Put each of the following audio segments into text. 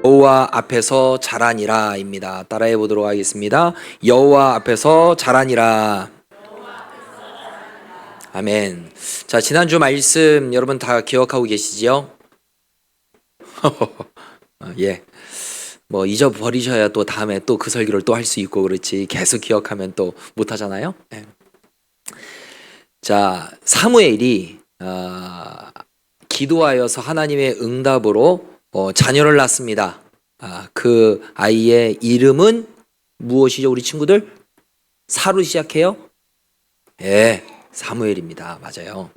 여호와 앞에서 자라니라입니다. 따라해 보도록 하겠습니다. 여호와 앞에서 자라니라. 아멘. 자, 지난주 말씀 여러분 다 기억하고 계시지요? 예. 뭐 잊어버리셔야 또 다음에 또 그 설교를 또 할 수 있고 그렇지 계속 기억하면 또 못하잖아요. 예. 자, 사무엘이 기도하여서 하나님의 응답으로 자녀를 낳습니다. 그 아이의 이름은 무엇이죠, 우리 친구들? 사로 시작해요? 예, 사무엘입니다. 맞아요.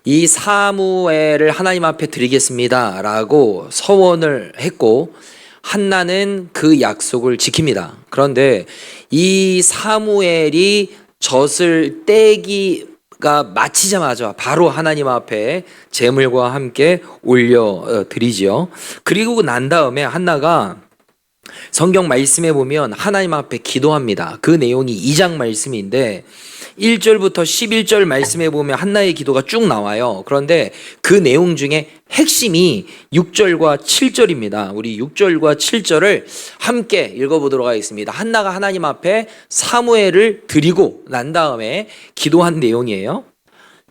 이 사무엘을 하나님 앞에 드리겠습니다 라고 서원을 했고 한나는 그 약속을 지킵니다. 그런데 이 사무엘이 젖을 떼기가 마치자마자 바로 하나님 앞에 제물과 함께 올려 드리지요. 그리고 난 다음에 한나가 성경 말씀에 보면 하나님 앞에 기도합니다. 그 내용이 2장 말씀인데 1절부터 11절 말씀에 보면 한나의 기도가 쭉 나와요. 그런데 그 내용 중에 핵심이 6절과 7절입니다. 우리 6절과 7절을 함께 읽어보도록 하겠습니다. 한나가 하나님 앞에 사무엘을 드리고 난 다음에 기도한 내용이에요.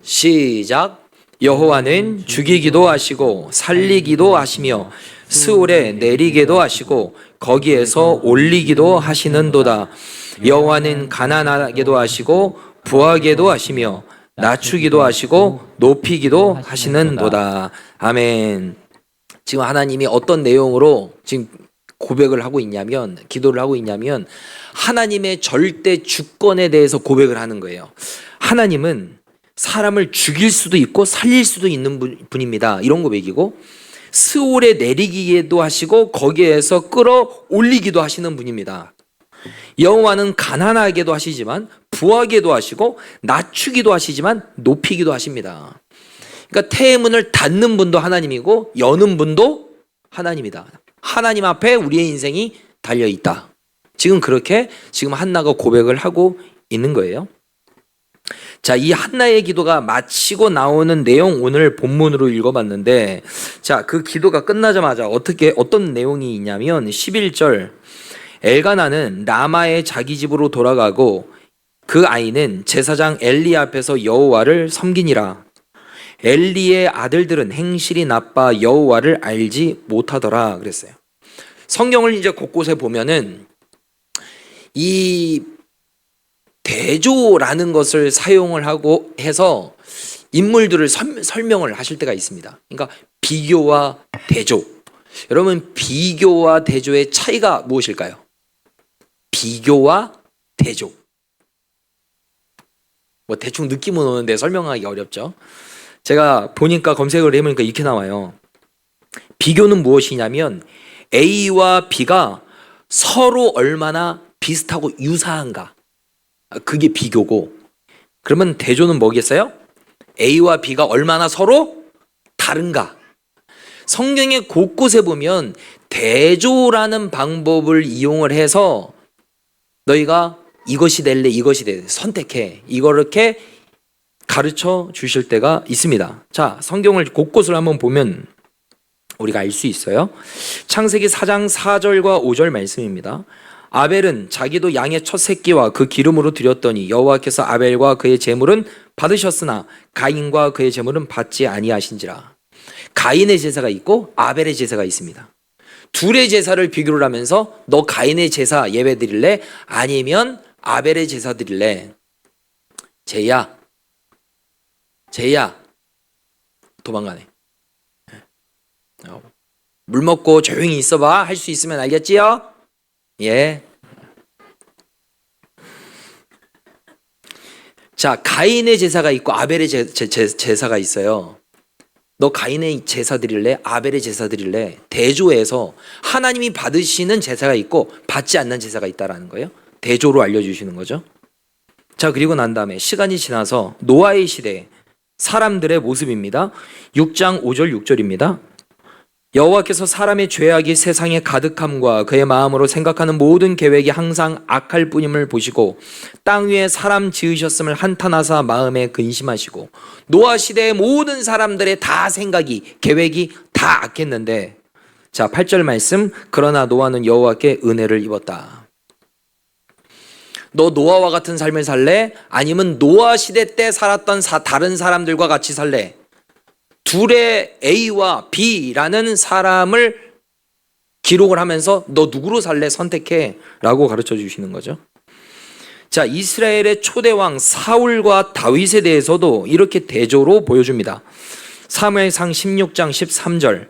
시작. 여호와는 죽이기도 하시고 살리기도 하시며 스올에 내리게도 하시고 거기에서 올리기도 하시는도다. 여호와는 가난하게도 하시고 부하게도 하시며 낮추기도 하시고 높이기도 하시는도다. 아멘. 지금 하나님이 어떤 내용으로 지금 고백을 하고 있냐면, 기도를 하고 있냐면 하나님의 절대 주권에 대해서 고백을 하는 거예요. 하나님은 사람을 죽일 수도 있고 살릴 수도 있는 분입니다. 이런 고백이고, 스올에 내리기도 하시고 거기에서 끌어올리기도 하시는 분입니다. 여호와는 가난하게도 하시지만 부하게도 하시고 낮추기도 하시지만 높이기도 하십니다. 그러니까 태문을 닫는 분도 하나님이고 여는 분도 하나님이다. 하나님 앞에 우리의 인생이 달려있다. 지금 그렇게 지금 한나가 고백을 하고 있는 거예요. 자, 이 한나의 기도가 마치고 나오는 내용 오늘 본문으로 읽어봤는데, 자, 그 기도가 끝나자마자 어떤 내용이 있냐면 11절 엘가나는 라마의 자기 집으로 돌아가고 그 아이는 제사장 엘리 앞에서 여호와를 섬기니라. 엘리의 아들들은 행실이 나빠 여호와를 알지 못하더라 그랬어요. 성경을 이제 곳곳에 보면은 이 대조라는 것을 사용을 하고 해서 인물들을 설명을 하실 때가 있습니다. 그러니까 비교와 대조. 여러분, 비교와 대조의 차이가 무엇일까요? 비교와 대조. 뭐 대충 느낌은 오는데 설명하기 어렵죠. 제가 보니까 검색을 해보니까 이렇게 나와요. 비교는 무엇이냐면 A와 B가 서로 얼마나 비슷하고 유사한가. 그게 비교고, 그러면 대조는 뭐겠어요? A와 B가 얼마나 서로 다른가. 성경의 곳곳에 보면 대조라는 방법을 이용을 해서 너희가 이것이 될래 이것이 될래 선택해, 이렇게 가르쳐 주실 때가 있습니다. 자, 성경을 곳곳을 한번 보면 우리가 알 수 있어요. 창세기 4장 4절과 5절 말씀입니다. 아벨은 자기도 양의 첫 새끼와 그 기름으로 드렸더니 여호와께서 아벨과 그의 제물은 받으셨으나 가인과 그의 제물은 받지 아니하신지라. 가인의 제사가 있고 아벨의 제사가 있습니다. 둘의 제사를 비교를 하면서 너 가인의 제사 예배 드릴래? 아니면 아벨의 제사 드릴래? 제이야 도망가네. 물 먹고 조용히 있어봐. 할 수 있으면 알겠지요? 예. 자, 가인의 제사가 있고 아벨의 제사가 있어요. 너 가인의 제사 드릴래? 아벨의 제사 드릴래? 대조에서 하나님이 받으시는 제사가 있고 받지 않는 제사가 있다라는 거예요. 대조로 알려주시는 거죠. 자, 그리고 난 다음에 시간이 지나서 노아의 시대 사람들의 모습입니다. 6장 5절 6절입니다. 여호와께서 사람의 죄악이 세상에 가득함과 그의 마음으로 생각하는 모든 계획이 항상 악할 뿐임을 보시고 땅 위에 사람 지으셨음을 한탄하사 마음에 근심하시고. 노아 시대의 모든 사람들의 다 생각이 계획이 다 악했는데 자, 8절 말씀. 그러나 노아는 여호와께 은혜를 입었다. 너 노아와 같은 삶을 살래? 아니면 노아 시대 때 살았던 다른 사람들과 같이 살래? 둘의 A와 B라는 사람을 기록을 하면서 너 누구로 살래? 선택해 라고 가르쳐 주시는 거죠. 자, 이스라엘의 초대왕 사울과 다윗에 대해서도 이렇게 대조로 보여줍니다. 사무엘상 16장 13절.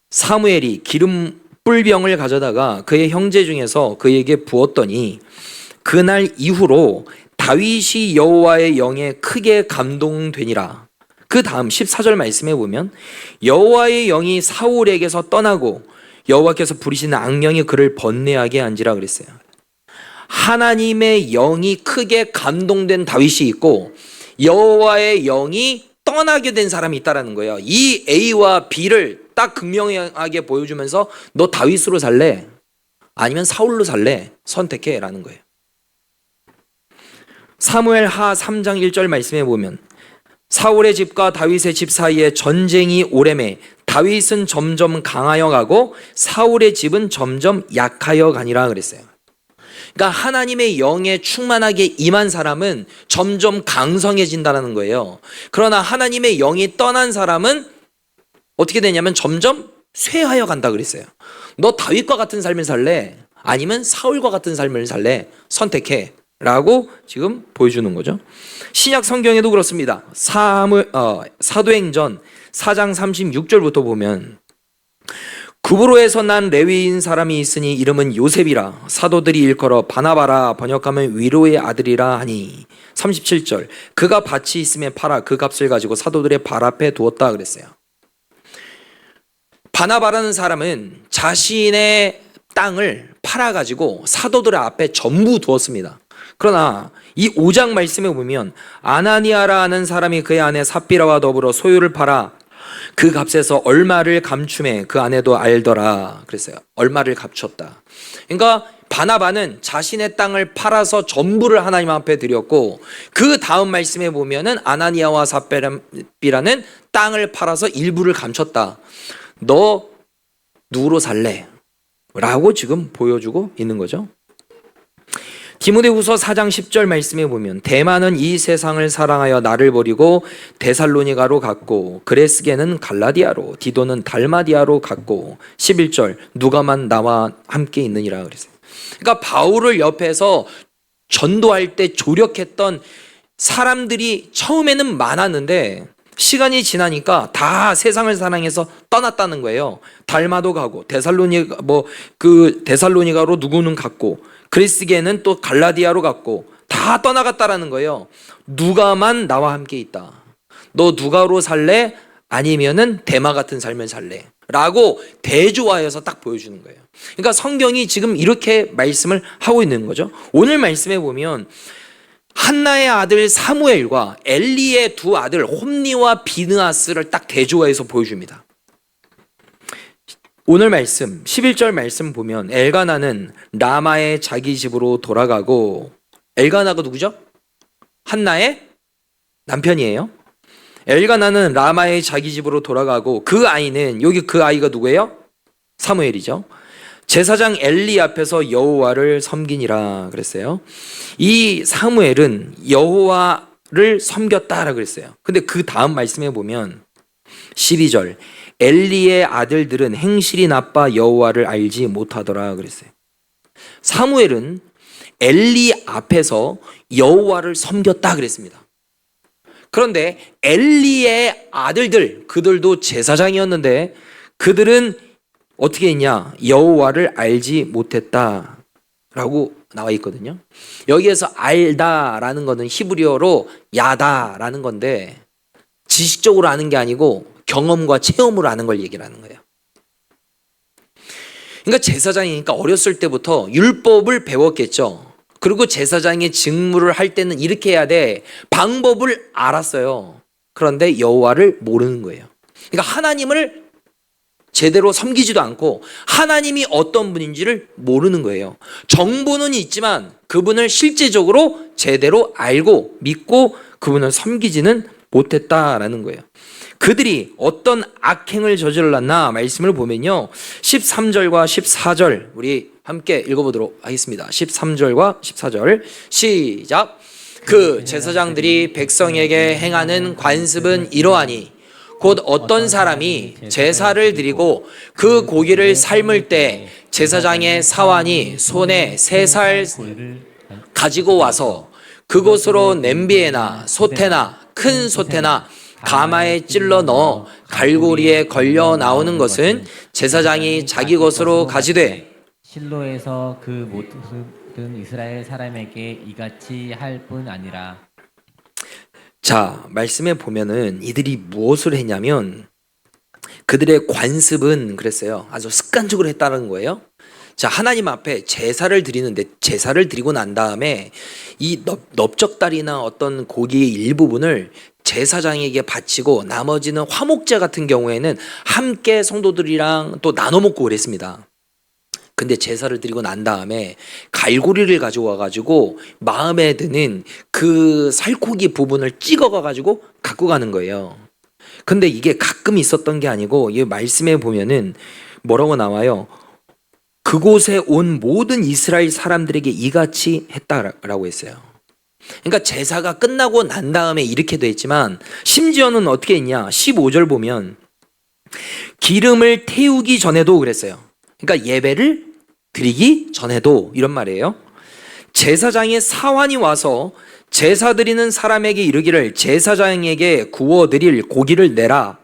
사무엘이 기름 뿔병을 가져다가 그의 형제 중에서 그에게 부었더니 그날 이후로 다윗이 여호와의 영에 크게 감동되니라. 그 다음 14절 말씀에 보면 여호와의 영이 사울에게서 떠나고 여호와께서 부리시는 악령이 그를 번뇌하게 한지라 그랬어요. 하나님의 영이 크게 감동된 다윗이 있고 여호와의 영이 떠나게 된 사람이 있다라는 거예요. 이 A와 B를 딱 극명하게 보여주면서 너 다윗으로 살래? 아니면 사울로 살래? 선택해 라는 거예요. 사무엘 하 3장 1절 말씀에 보면 사울의 집과 다윗의 집 사이에 전쟁이 오래매 다윗은 점점 강하여 가고 사울의 집은 점점 약하여 가니라 그랬어요. 그러니까 하나님의 영에 충만하게 임한 사람은 점점 강성해진다는 거예요. 그러나 하나님의 영이 떠난 사람은 어떻게 되냐면 점점 쇠하여 간다 그랬어요. 너 다윗과 같은 삶을 살래? 아니면 사울과 같은 삶을 살래? 선택해 라고 지금 보여주는 거죠. 신약 성경에도 그렇습니다. 사도행전 4장 36절부터 보면 구브로에서 난 레위인 사람이 있으니 이름은 요셉이라 사도들이 일컬어 바나바라 번역하면 위로의 아들이라 하니 37절 그가 밭이 있음에 팔아 그 값을 가지고 사도들의 발 앞에 두었다 그랬어요. 바나바라는 사람은 자신의 땅을 팔아가지고 사도들 앞에 전부 두었습니다. 그러나 이 5장 말씀에 보면 아나니아라 하는 사람이 그의 아내 삽비라와 더불어 소유를 팔아 그 값에서 얼마를 감춤해 그 아내도 알더라 그랬어요. 얼마를 감췄다. 그러니까 바나바는 자신의 땅을 팔아서 전부를 하나님 앞에 드렸고 그 다음 말씀에 보면은 아나니아와 삽비라는 땅을 팔아서 일부를 감췄다. 너 누구로 살래? 라고 지금 보여주고 있는 거죠. 디모데후서 4장 10절 말씀에 보면 대만은 이 세상을 사랑하여 나를 버리고 데살로니가로 갔고 그레스게는 갈라디아로 디도는 달마디아로 갔고 11절 누가만 나와 함께 있느니라 그랬어요. 그러니까 바울을 옆에서 전도할 때 조력했던 사람들이 처음에는 많았는데 시간이 지나니까 다 세상을 사랑해서 떠났다는 거예요. 달마도 가고 데살로니가로 누구는 갔고 그리스게는 또 갈라디아로 갔고 다 떠나갔다라는 거예요. 누가만 나와 함께 있다. 너 누가로 살래? 아니면은 대마 같은 삶을 살래? 라고 대조하여서 딱 보여주는 거예요. 그러니까 성경이 지금 이렇게 말씀을 하고 있는 거죠. 오늘 말씀에 보면 한나의 아들 사무엘과 엘리의 두 아들 홈니와 비느하스를 딱 대조해서 보여줍니다. 오늘 말씀 11절 말씀 보면 엘가나는 라마의 자기 집으로 돌아가고 엘가나가 누구죠? 한나의 남편이에요. 엘가나는 라마의 자기 집으로 돌아가고 그 아이는 여기 그 아이가 누구예요? 사무엘이죠. 제사장 엘리 앞에서 여호와를 섬기니라 그랬어요. 이 사무엘은 여호와를 섬겼다라 그랬어요. 근데 그 다음 말씀에 보면 12절 엘리의 아들들은 행실이 나빠 여호와를 알지 못하더라 그랬어요. 사무엘은 엘리 앞에서 여호와를 섬겼다 그랬습니다. 그런데 엘리의 아들들 그들도 제사장이었는데 그들은 어떻게 했냐? 여호와를 알지 못했다라고 나와 있거든요. 여기에서 알다라는 것은 히브리어로 야다라는 건데 지식적으로 아는 게 아니고 경험과 체험으로 아는 걸 얘기를 하는 거예요. 그러니까 제사장이니까 어렸을 때부터 율법을 배웠겠죠. 그리고 제사장의 직무를 할 때는 이렇게 해야 돼. 방법을 알았어요. 그런데 여호와를 모르는 거예요. 그러니까 하나님을 제대로 섬기지도 않고 하나님이 어떤 분인지를 모르는 거예요. 정보는 있지만 그분을 실제적으로 제대로 알고 믿고 그분을 섬기지는 못했다라는 거예요. 그들이 어떤 악행을 저질렀나 말씀을 보면요. 13절과 14절 우리 함께 읽어보도록 하겠습니다. 13절과 14절 시작. 그 제사장들이 백성에게 행하는 관습은 이러하니 곧 어떤 사람이 제사를 드리고 그 고기를 삶을 때 제사장의 사환이 손에 3살 가지고 와서 그곳으로 냄비에나 솥에나 큰 솥에나 가마에 찔러 넣어 갈고리에 걸려 나오는 것은 제사장이 자기 것으로 가지되 실로에서 그 모든 이스라엘 사람에게 이같이 할 뿐 아니라. 자, 말씀에 보면은 이들이 무엇을 했냐면 그들의 관습은 그랬어요. 아주 습관적으로 했다는 거예요. 자, 하나님 앞에 제사를 드리는데 제사를 드리고 난 다음에 이 넓적다리나 어떤 고기의 일부분을 제사장에게 바치고 나머지는 화목제 같은 경우에는 함께 성도들이랑 또 나눠 먹고 그랬습니다. 근데 제사를 드리고 난 다음에 갈고리를 가져와 가지고 마음에 드는 그 살코기 부분을 찍어가 가지고 갖고 가는 거예요. 근데 이게 가끔 있었던 게 아니고 이 말씀에 보면은 뭐라고 나와요? 그곳에 온 모든 이스라엘 사람들에게 이같이 했다라고 했어요. 그러니까 제사가 끝나고 난 다음에 이렇게 됐지만 심지어는 어떻게 했냐? 15절 보면 기름을 태우기 전에도 그랬어요. 그러니까 예배를 드리기 전에도 이런 말이에요. 제사장의 사환이 와서 제사 드리는 사람에게 이르기를 제사장에게 구워 드릴 고기를 내라.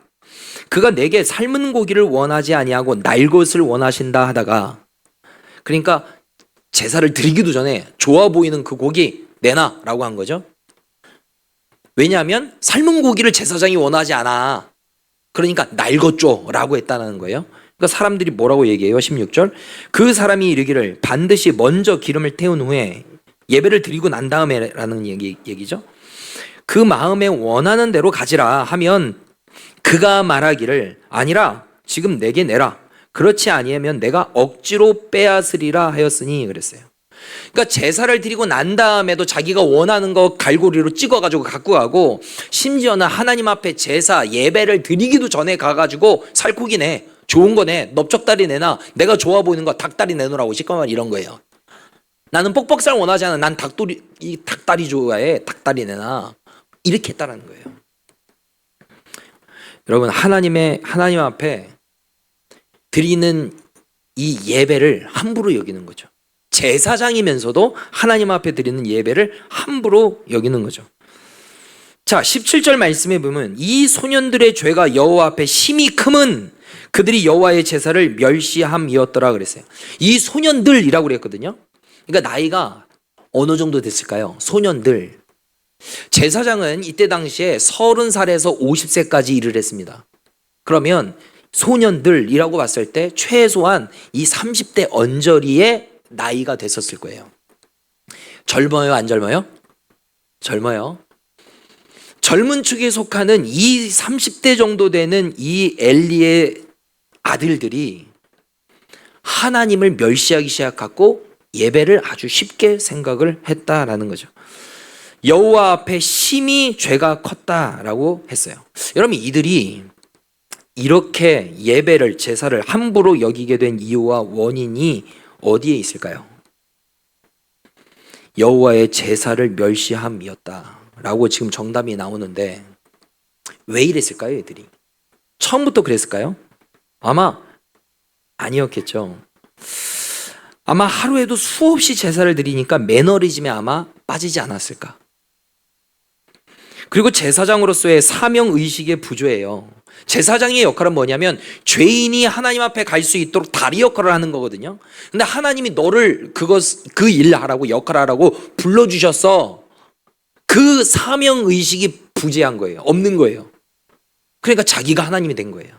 그가 내게 삶은 고기를 원하지 아니하고 날 것을 원하신다 하다가, 그러니까 제사를 드리기도 전에 좋아 보이는 그 고기 내놔라고 한 거죠. 왜냐하면 삶은 고기를 제사장이 원하지 않아. 그러니까 날 것 줘라고 했다는 거예요. 그러니까 사람들이 뭐라고 얘기해요? 16절. 그 사람이 이르기를 반드시 먼저 기름을 태운 후에 예배를 드리고 난 다음에라는 얘기죠. 그 마음에 원하는 대로 가지라 하면 그가 말하기를 아니라 지금 내게 내라. 그렇지 아니하면 내가 억지로 빼앗으리라 하였으니 그랬어요. 그러니까 제사를 드리고 난 다음에도 자기가 원하는 거 갈고리로 찍어가지고 갖고 가고, 심지어는 하나님 앞에 제사 예배를 드리기도 전에 가가지고 살코기 내, 좋은 거 내, 넓적다리 내놔, 내가 좋아 보이는 거 닭다리 내놓으라고 시커먼 이런 거예요. 나는 뻑뻑살 원하지 않아. 난 닭다리 좋아해. 닭다리 내놔. 이렇게 했다는 거예요. 여러분, 하나님 앞에 드리는 이 예배를 함부로 여기는 거죠. 제사장이면서도 하나님 앞에 드리는 예배를 함부로 여기는 거죠. 자, 17절 말씀에 보면 이 소년들의 죄가 여호와 앞에 심히 크면 그들이 여호와의 제사를 멸시함이었더라 그랬어요. 이 소년들이라고 그랬거든요. 그러니까 나이가 어느 정도 됐을까요? 소년들. 제사장은 이때 당시에 30살에서 50세까지 일을 했습니다. 그러면 소년들이라고 봤을 때 최소한 이 30대 언저리의 나이가 됐었을 거예요. 젊어요, 안 젊어요? 젊어요. 젊은 축에 속하는 이 30대 정도 되는 이 엘리의 아들들이 하나님을 멸시하기 시작하고 예배를 아주 쉽게 생각을 했다라는 거죠. 여호와 앞에 심히 죄가 컸다라고 했어요. 여러분, 이들이 이렇게 예배를, 제사를 함부로 여기게 된 이유와 원인이 어디에 있을까요? 여호와의 제사를 멸시함이었다라고 지금 정답이 나오는데 왜 이랬을까요, 애들이? 처음부터 그랬을까요? 아마 아니었겠죠. 아마 하루에도 수없이 제사를 드리니까 매너리즘에 아마 빠지지 않았을까. 그리고 제사장으로서의 사명의식의 부조예요. 제사장의 역할은 뭐냐면 죄인이 하나님 앞에 갈 수 있도록 다리 역할을 하는 거거든요. 근데 하나님이 너를 그 일 하라고, 역할 하라고 불러주셨어. 그 사명의식이 부재한 거예요. 없는 거예요. 그러니까 자기가 하나님이 된 거예요.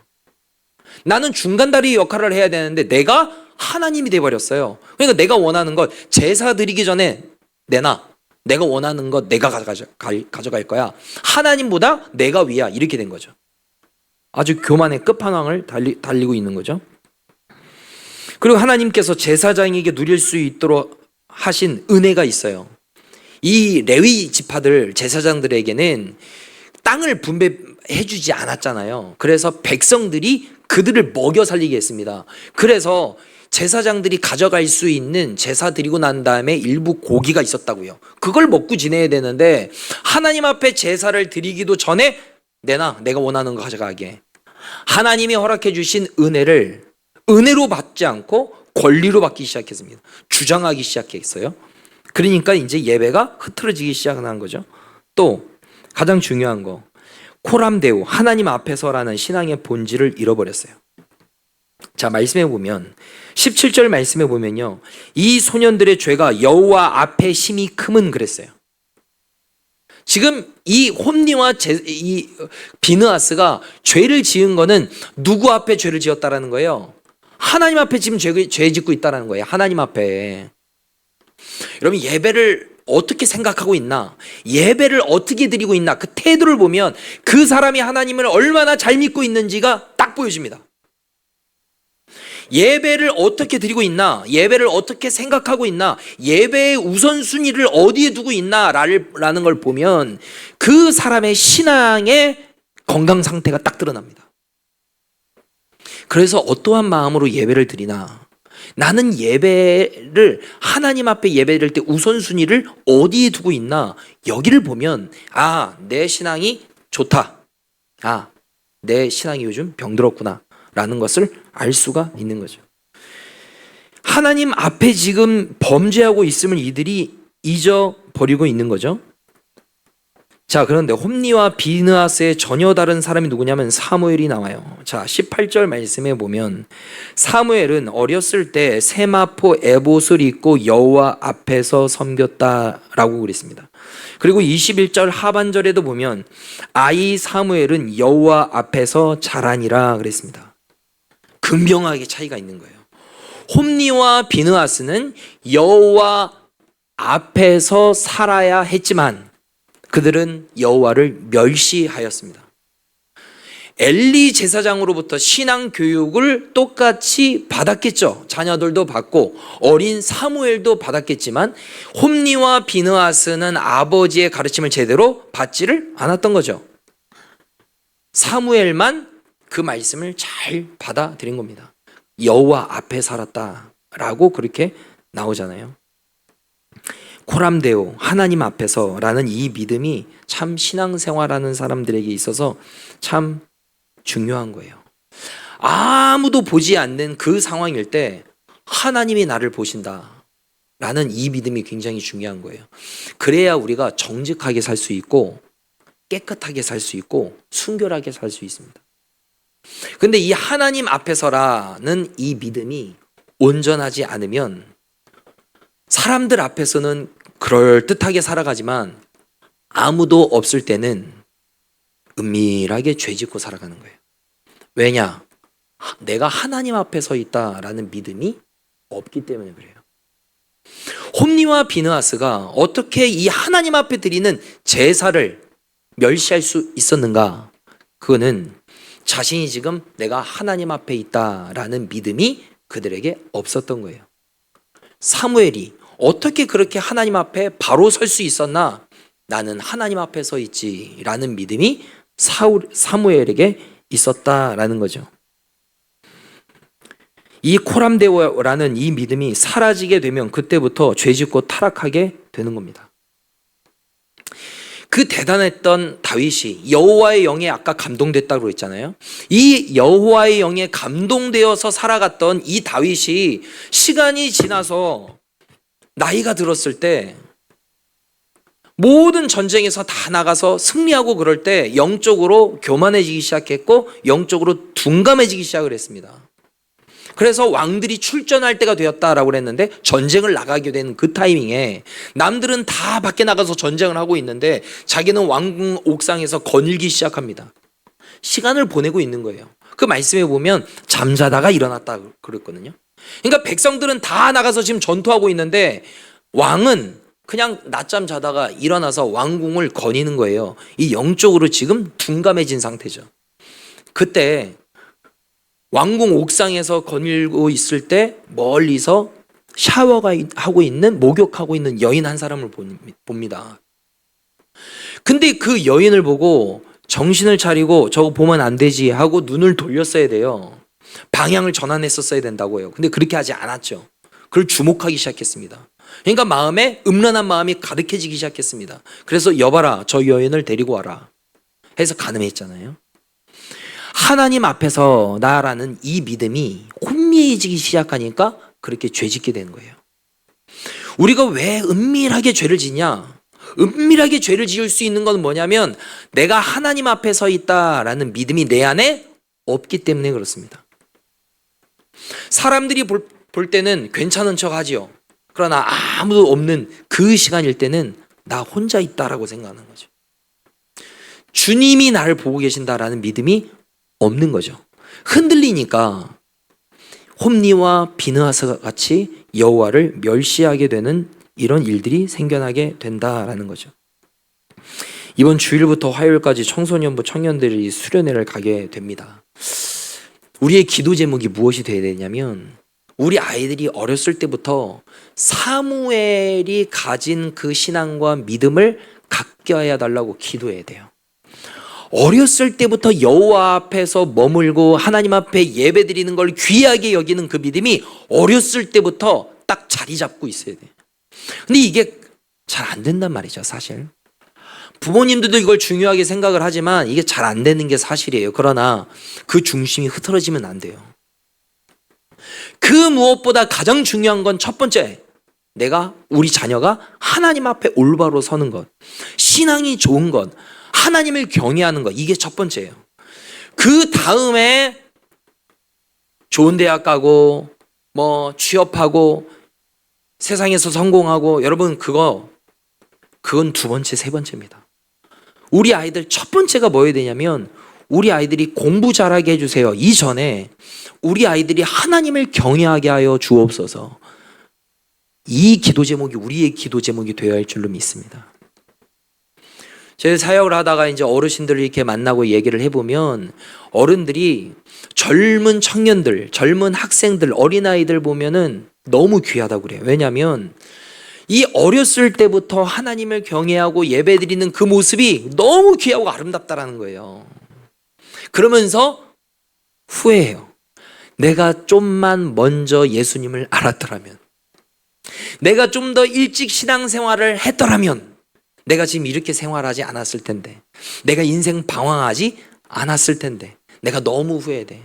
나는 중간다리 역할을 해야 되는데 내가 하나님이 돼버렸어요. 그러니까 내가 원하는 것 제사 드리기 전에 내놔. 내가 원하는 것 내가 가져갈 거야. 하나님보다 내가 위야. 이렇게 된 거죠. 아주 교만의 끝판왕을 달리고 있는 거죠. 그리고 하나님께서 제사장에게 누릴 수 있도록 하신 은혜가 있어요. 이 레위 지파들 제사장들에게는 땅을 분배해 주지 않았잖아요. 그래서 백성들이 그들을 먹여 살리게 했습니다. 그래서 제사장들이 가져갈 수 있는 제사 드리고 난 다음에 일부 고기가 있었다고요. 그걸 먹고 지내야 되는데 하나님 앞에 제사를 드리기도 전에 내가 원하는 거 가져가게. 하나님이 허락해 주신 은혜를 은혜로 받지 않고 권리로 받기 시작했습니다. 주장하기 시작했어요. 그러니까 이제 예배가 흐트러지기 시작한 거죠. 또 가장 중요한 거, 코람데오, 하나님 앞에서라는 신앙의 본질을 잃어버렸어요. 자, 말씀해 보면 17절 말씀해 보면요, 이 소년들의 죄가 여호와 앞에 심히 크면 그랬어요. 지금 이 홈리와 이 비느하스가 죄를 지은 거는 누구 앞에 죄를 지었다라는 거예요? 하나님 앞에 지금 죄 짓고 있다라는 거예요. 하나님 앞에. 여러분, 예배를 어떻게 생각하고 있나, 예배를 어떻게 드리고 있나, 그 태도를 보면 그 사람이 하나님을 얼마나 잘 믿고 있는지가 딱 보여집니다. 예배를 어떻게 드리고 있나, 예배를 어떻게 생각하고 있나, 예배의 우선순위를 어디에 두고 있나라는 걸 보면 그 사람의 신앙의 건강 상태가 딱 드러납니다. 그래서 어떠한 마음으로 예배를 드리나, 나는 예배를, 하나님 앞에 예배 드릴 때 우선순위를 어디에 두고 있나, 여기를 보면 내 신앙이 좋다, 내 신앙이 요즘 병들었구나 라는 것을 알 수가 있는 거죠. 하나님 앞에 지금 범죄하고 있음을 이들이 잊어버리고 있는 거죠. 자, 그런데 홈리와 비느하스의 전혀 다른 사람이 누구냐면 사무엘이 나와요. 자, 18절 말씀에 보면 사무엘은 어렸을 때 세마포 에봇을 입고 여호와 앞에서 섬겼다라고 그랬습니다. 그리고 21절 하반절에도 보면 아이 사무엘은 여호와 앞에서 자라니라 그랬습니다. 극명하게 차이가 있는 거예요. 홈리와 비느하스는 여호와 앞에서 살아야 했지만 그들은 여호와를 멸시하였습니다. 엘리 제사장으로부터 신앙 교육을 똑같이 받았겠죠. 자녀들도 받고 어린 사무엘도 받았겠지만 홈리와 비느하스는 아버지의 가르침을 제대로 받지를 않았던 거죠. 사무엘만 그 말씀을 잘 받아들인 겁니다. 여호와 앞에 살았다라고 그렇게 나오잖아요. 코람데오, 하나님 앞에서라는 이 믿음이 참 신앙생활하는 사람들에게 있어서 참 중요한 거예요. 아무도 보지 않는 그 상황일 때 하나님이 나를 보신다 라는 이 믿음이 굉장히 중요한 거예요. 그래야 우리가 정직하게 살 수 있고 깨끗하게 살 수 있고 순결하게 살 수 있습니다. 근데 이 하나님 앞에서라는 이 믿음이 온전하지 않으면 사람들 앞에서는 그럴듯하게 살아가지만 아무도 없을 때는 은밀하게 죄짓고 살아가는 거예요. 왜냐? 내가 하나님 앞에 서 있다라는 믿음이 없기 때문에 그래요. 홈리와 비느하스가 어떻게 이 하나님 앞에 드리는 제사를 멸시할 수 있었는가? 그거는 자신이 지금 내가 하나님 앞에 있다라는 믿음이 그들에게 없었던 거예요. 사무엘이 어떻게 그렇게 하나님 앞에 바로 설 수 있었나? 나는 하나님 앞에 서 있지라는 믿음이 사무엘에게 있었다라는 거죠. 이 코람데오라는 이 믿음이 사라지게 되면 그때부터 죄짓고 타락하게 되는 겁니다. 그 대단했던 다윗이 여호와의 영에 아까 감동됐다고 했잖아요. 이 여호와의 영에 감동되어서 살아갔던 이 다윗이 시간이 지나서 나이가 들었을 때 모든 전쟁에서 다 나가서 승리하고 그럴 때 영적으로 교만해지기 시작했고 영적으로 둔감해지기 시작을 했습니다. 그래서 왕들이 출전할 때가 되었다라고 그랬는데 전쟁을 나가게 된 그 타이밍에 남들은 다 밖에 나가서 전쟁을 하고 있는데 자기는 왕궁 옥상에서 거닐기 시작합니다. 시간을 보내고 있는 거예요. 그 말씀에 보면 잠자다가 일어났다 그랬거든요. 그러니까 백성들은 다 나가서 지금 전투하고 있는데 왕은 그냥 낮잠 자다가 일어나서 왕궁을 거니는 거예요. 이 영적으로 지금 둔감해진 상태죠. 그때 왕궁 옥상에서 거닐고 있을 때 멀리서 샤워가 하고 있는, 목욕하고 있는 여인 한 사람을 봅니다. 근데 그 여인을 보고 정신을 차리고 저거 보면 안 되지 하고 눈을 돌렸어야 돼요. 방향을 전환했었어야 된다고요. 근데 그렇게 하지 않았죠. 그걸 주목하기 시작했습니다. 그러니까 마음에 음란한 마음이 가득해지기 시작했습니다. 그래서 여봐라, 저 여인을 데리고 와라 해서 가늠했잖아요. 하나님 앞에서 나라는 이 믿음이 혼미해지기 시작하니까 그렇게 죄짓게 되는 거예요. 우리가 왜 은밀하게 죄를 지냐? 은밀하게 죄를 지을 수 있는 건 뭐냐면 내가 하나님 앞에 서 있다라는 믿음이 내 안에 없기 때문에 그렇습니다. 사람들이 볼 때는 괜찮은 척 하지요. 그러나 아무도 없는 그 시간일 때는 나 혼자 있다라고 생각하는 거죠. 주님이 나를 보고 계신다라는 믿음이 없는 거죠. 흔들리니까 홈리와 비느하스가 같이 여호와를 멸시하게 되는 이런 일들이 생겨나게 된다라는 거죠. 이번 주일부터 화요일까지 청소년부 청년들이 수련회를 가게 됩니다. 우리의 기도 제목이 무엇이 되어야 되냐면 우리 아이들이 어렸을 때부터 사무엘이 가진 그 신앙과 믿음을 갖게 하여 달라고 기도해야 돼요. 어렸을 때부터 여호와 앞에서 머물고 하나님 앞에 예배드리는 걸 귀하게 여기는 그 믿음이 어렸을 때부터 딱 자리 잡고 있어야 돼요. 근데 이게 잘 안 된단 말이죠, 사실. 부모님들도 이걸 중요하게 생각을 하지만 이게 잘 안 되는 게 사실이에요. 그러나 그 중심이 흐트러지면 안 돼요. 그 무엇보다 가장 중요한 건 첫 번째, 우리 자녀가 하나님 앞에 올바로 서는 것, 신앙이 좋은 것, 하나님을 경외하는 것, 이게 첫 번째예요. 그 다음에 좋은 대학 가고 취업하고 세상에서 성공하고, 여러분 그건 두 번째, 세 번째입니다. 우리 아이들 첫 번째가 뭐여야 되냐면 우리 아이들이 공부 잘하게 해주세요. 이전에 우리 아이들이 하나님을 경외하게 하여 주옵소서. 이 기도 제목이 우리의 기도 제목이 되어야 할 줄로 믿습니다. 제 사역을 하다가 이제 어르신들을 이렇게 만나고 얘기를 해보면 어른들이 젊은 청년들, 젊은 학생들, 어린아이들 보면은 너무 귀하다고 그래요. 왜냐하면 이 어렸을 때부터 하나님을 경외하고 예배드리는 그 모습이 너무 귀하고 아름답다라는 거예요. 그러면서 후회해요. 내가 좀만 먼저 예수님을 알았더라면, 내가 좀 더 일찍 신앙생활을 했더라면 내가 지금 이렇게 생활하지 않았을 텐데, 내가 인생 방황하지 않았을 텐데, 내가 너무 후회돼.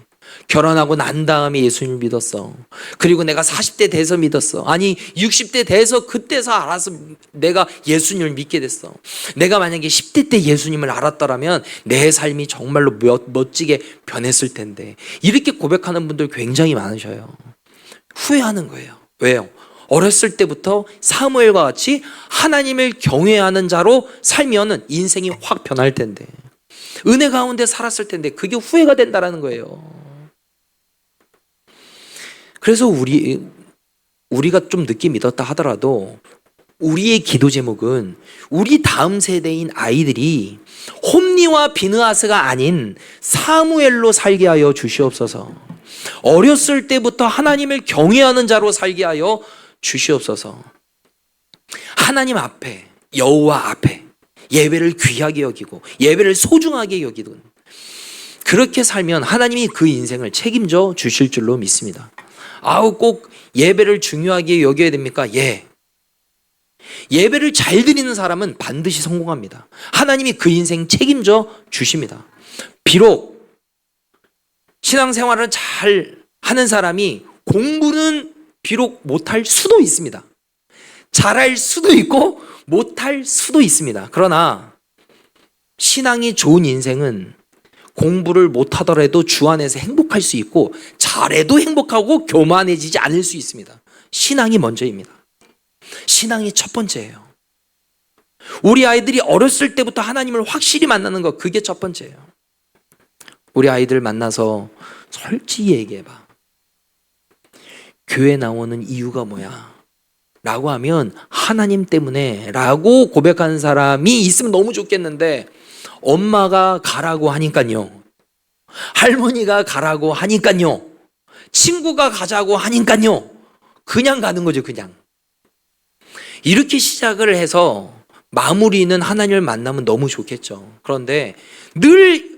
결혼하고 난 다음에 예수님을 믿었어. 그리고 내가 40대 돼서 믿었어. 아니 60대 돼서 그때서 알아서 내가 예수님을 믿게 됐어. 내가 만약에 10대 때 예수님을 알았더라면 내 삶이 정말로 멋지게 변했을 텐데. 이렇게 고백하는 분들 굉장히 많으셔요. 후회하는 거예요. 왜요? 어렸을 때부터 사무엘과 같이 하나님을 경외하는 자로 살면은 인생이 확 변할 텐데, 은혜 가운데 살았을 텐데 그게 후회가 된다라는 거예요. 그래서 우리가 좀 늦게 믿었다 하더라도 우리의 기도 제목은 우리 다음 세대인 아이들이 홈리와 비느하스가 아닌 사무엘로 살게 하여 주시옵소서. 어렸을 때부터 하나님을 경외하는 자로 살게 하여 주시옵소서. 하나님 앞에, 여호와 앞에 예배를 귀하게 여기고 예배를 소중하게 여기든, 그렇게 살면 하나님이 그 인생을 책임져 주실 줄로 믿습니다. 꼭 예배를 중요하게 여겨야 됩니까? 예. 예배를 잘 드리는 사람은 반드시 성공합니다. 하나님이 그 인생 책임져 주십니다. 비록 신앙생활을 잘 하는 사람이 공부는 비록 못할 수도 있습니다. 잘할 수도 있고 못할 수도 있습니다. 그러나 신앙이 좋은 인생은 공부를 못하더라도 주 안에서 행복할 수 있고 잘해도 행복하고 교만해지지 않을 수 있습니다. 신앙이 먼저입니다. 신앙이 첫 번째예요. 우리 아이들이 어렸을 때부터 하나님을 확실히 만나는 것, 그게 첫 번째예요. 우리 아이들 만나서 솔직히 얘기해봐. 교회 나오는 이유가 뭐야? 라고 하면 하나님 때문에 라고 고백하는 사람이 있으면 너무 좋겠는데, 엄마가 가라고 하니까요, 할머니가 가라고 하니까요, 친구가 가자고 하니까요, 그냥 가는 거죠. 그냥 이렇게 시작을 해서 마무리는 하나님을 만나면 너무 좋겠죠. 그런데 늘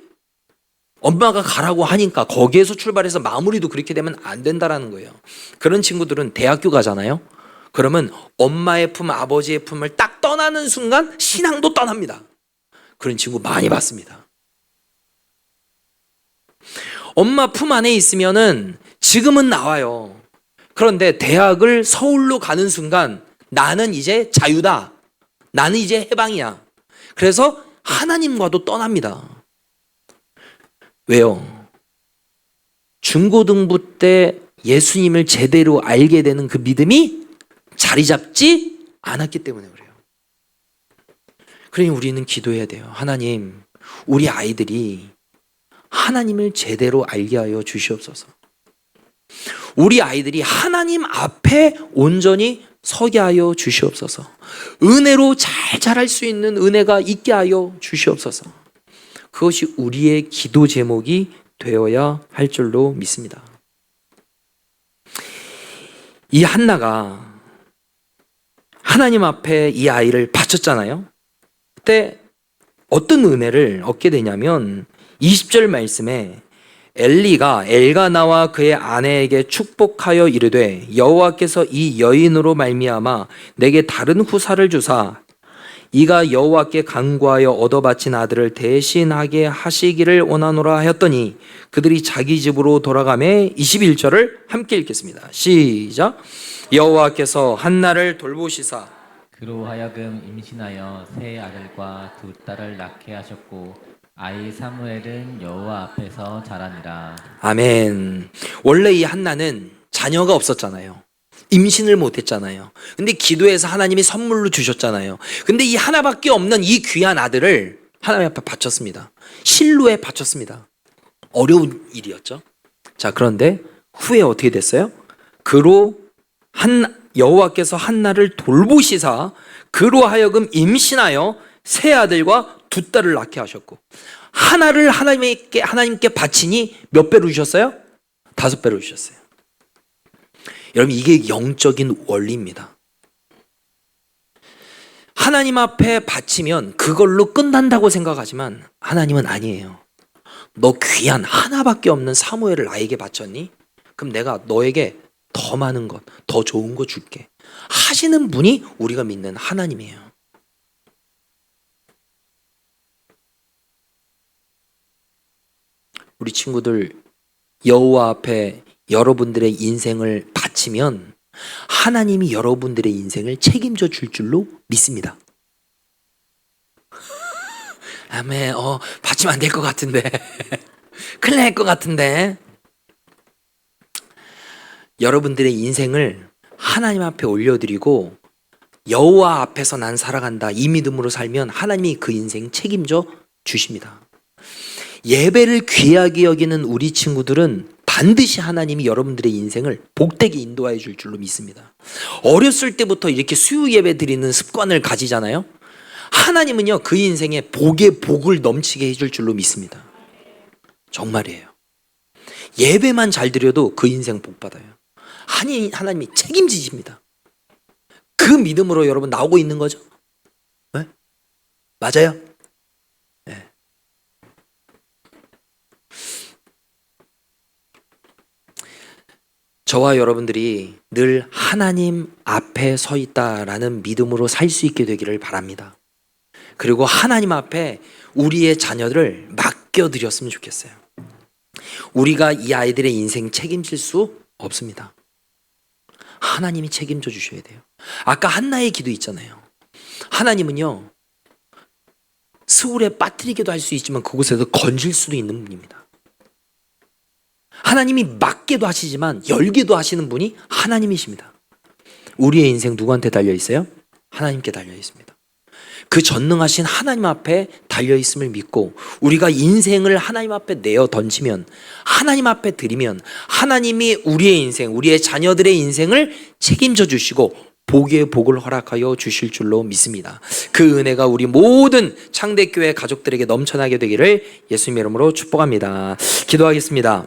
엄마가 가라고 하니까 거기에서 출발해서 마무리도 그렇게 되면 안 된다라는 거예요. 그런 친구들은 대학교 가잖아요. 그러면 엄마의 품, 아버지의 품을 딱 떠나는 순간 신앙도 떠납니다. 그런 친구 많이 봤습니다. 엄마 품 안에 있으면은 지금은 나와요. 그런데 대학을 서울로 가는 순간 나는 이제 자유다. 나는 이제 해방이야. 그래서 하나님과도 떠납니다. 왜요? 중고등부 때 예수님을 제대로 알게 되는 그 믿음이 자리 잡지 않았기 때문에 그래요. 그러니 우리는 기도해야 돼요. 하나님, 우리 아이들이 하나님을 제대로 알게 하여 주시옵소서. 우리 아이들이 하나님 앞에 온전히 서게 하여 주시옵소서. 은혜로 잘 자랄 수 있는 은혜가 있게 하여 주시옵소서. 그것이 우리의 기도 제목이 되어야 할 줄로 믿습니다. 이 한나가 하나님 앞에 이 아이를 바쳤잖아요. 그때 어떤 은혜를 얻게 되냐면 20절 말씀에 엘리가 엘가나와 그의 아내에게 축복하여 이르되 여호와께서 이 여인으로 말미암아 내게 다른 후사를 주사 이가 여호와께 간구하여 얻어 바친 아들을 대신하게 하시기를 원하노라 하였더니 그들이 자기 집으로 돌아가매 21절을 함께 읽겠습니다. 시작. 여호와께서 한나를 돌보시사 그로 하여금 임신하여 세 아들과 두 딸을 낳게 하셨고 아이 사무엘은 여호와 앞에서 자라니라. 아멘. 원래 이 한나는 자녀가 없었잖아요. 임신을 못했잖아요. 근데 기도해서 하나님이 선물로 주셨잖아요. 근데 이 하나밖에 없는 이 귀한 아들을 하나님 앞에 바쳤습니다. 실로에 바쳤습니다. 어려운 일이었죠. 자, 그런데 후에 어떻게 됐어요? 그로 여호와께서 한나를 돌보시사 그로 하여금 임신하여 세 아들과 두 딸을 낳게 하셨고 하나를 하나님께 바치니 몇 배로 주셨어요? 5배로 주셨어요. 여러분, 이게 영적인 원리입니다. 하나님 앞에 바치면 그걸로 끝난다고 생각하지만 하나님은 아니에요. 너 귀한 하나밖에 없는 사무엘을 나에게 바쳤니? 그럼 내가 너에게 더 많은 것, 더 좋은 거 줄게 하시는 분이 우리가 믿는 하나님이에요. 우리 친구들, 여호와 앞에 여러분들의 인생을 바치면 하나님이 여러분들의 인생을 책임져 줄 줄로 믿습니다. 아멘. 바치면 안 될 것 같은데 큰일 날 것 같은데. 여러분들의 인생을 하나님 앞에 올려드리고 여호와 앞에서 난 살아간다 이 믿음으로 살면 하나님이 그 인생 책임져 주십니다. 예배를 귀하게 여기는 우리 친구들은 반드시 하나님이 여러분들의 인생을 복되게 인도해 줄 줄로 믿습니다. 어렸을 때부터 이렇게 수요 예배 드리는 습관을 가지잖아요. 하나님은요 그 인생에 복의 복을 넘치게 해줄 줄로 믿습니다. 정말이에요. 예배만 잘 드려도 그 인생 복 받아요. 하나님이 책임지십니다. 그 믿음으로 여러분 나오고 있는 거죠? 네? 맞아요? 네. 저와 여러분들이 늘 하나님 앞에 서 있다라는 믿음으로 살 수 있게 되기를 바랍니다. 그리고 하나님 앞에 우리의 자녀들을 맡겨드렸으면 좋겠어요. 우리가 이 아이들의 인생 책임질 수 없습니다. 하나님이 책임져 주셔야 돼요. 아까 한나의 기도 있잖아요. 하나님은요 스울에 빠뜨리기도 할 수 있지만 그곳에서 건질 수도 있는 분입니다. 하나님이 막게도 하시지만 열게도 하시는 분이 하나님이십니다. 우리의 인생 누구한테 달려 있어요? 하나님께 달려 있습니다. 그 전능하신 하나님 앞에 달려 있음을 믿고 우리가 인생을 하나님 앞에 내어 던지면, 하나님 앞에 드리면 하나님이 우리의 인생, 우리의 자녀들의 인생을 책임져 주시고 복의 복을 허락하여 주실 줄로 믿습니다. 그 은혜가 우리 모든 창대교회 가족들에게 넘쳐나게 되기를 예수님의 이름으로 축복합니다. 기도하겠습니다.